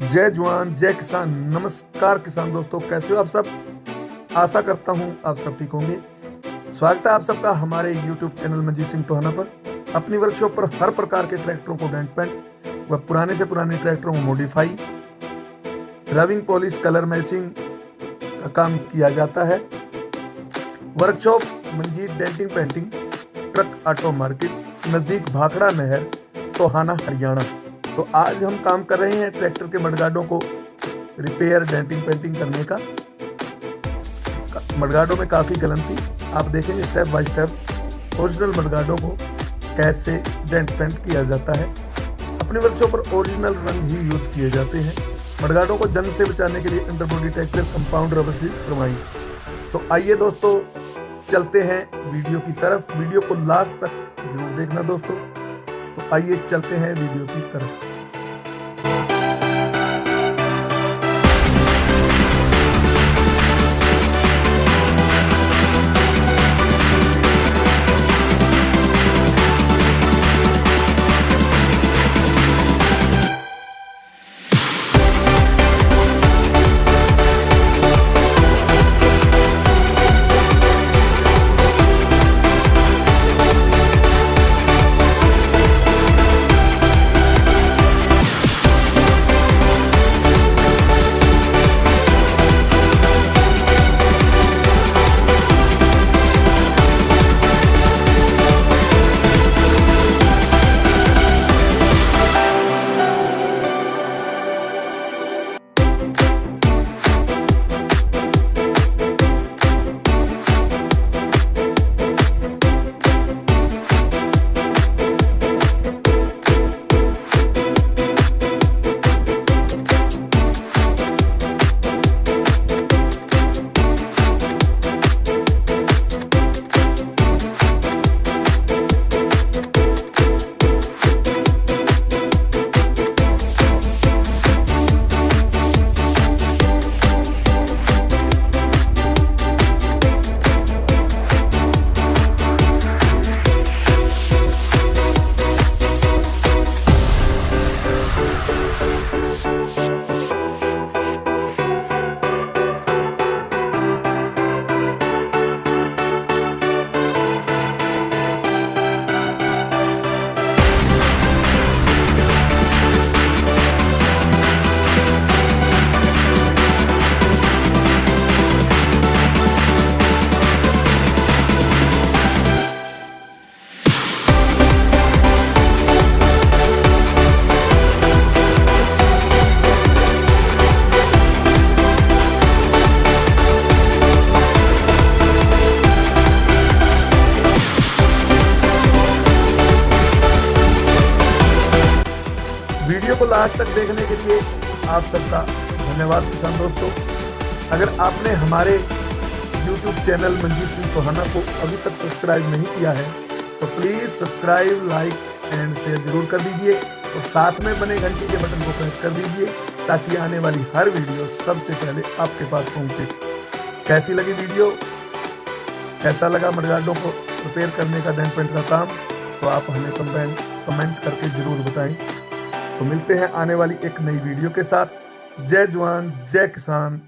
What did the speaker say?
जय जवान जय किसान। नमस्कार किसान दोस्तों, कैसे हो आप सब। आशा करता हूं आप सब ठीक होंगे। स्वागत है आप सबका हमारे YouTube चैनल मंजीत सिंह टोहाना पर। अपनी वर्कशॉप पर हर प्रकार के ट्रैक्टरों को डेंट पेंट व पुराने से पुराने ट्रैक्टरों को मॉडिफाई, रविंग, पॉलिश, कलर मैचिंग का काम किया जाता है। Workshop Manjeet denting painting, truck auto market, नज़दीक भाखड़ा नहर, टोहाना, हरियाणा। तो आज हम काम कर रहे हैं ट्रैक्टर के मडगार्डों को रिपेयर, डेंटिंग पेंटिंग करने का। मडगार्डों में काफ़ी गलन थी, आप देखेंगे स्टेप बाय स्टेप ओरिजिनल मडगार्डों को कैसे डेंट पेंट किया जाता है। अपने वर्कशॉप पर ओरिजिनल रंग ही यूज किए जाते हैं। मडगार्डों को जंग से बचाने के लिए underbody texture compound rubber seal करवाई। तो आइए दोस्तों चलते हैं वीडियो की तरफ। वीडियो को लास्ट तक जरूर देखना दोस्तों। तो आइए चलते हैं वीडियो की तरफ। वीडियो को लास्ट तक देखने के लिए आप सबका धन्यवाद किसान दोस्तों। अगर आपने हमारे YouTube चैनल मंजीत सिंह टोहाना को अभी तक सब्सक्राइब नहीं किया है तो please subscribe, like and share जरूर कर दीजिए और साथ में बने घंटी के बटन को प्रेस कर दीजिए ताकि आने वाली हर वीडियो सबसे पहले आपके पास पहुंचे। कैसी लगी वीडियो, कैसा लगा मडगार्डों को रिपेयर करने का डेंट पेंट का काम, तो आप हमें कमेंट करके ज़रूर बताएं। तो मिलते हैं आने वाली एक नई वीडियो के साथ। जय जवान जय किसान।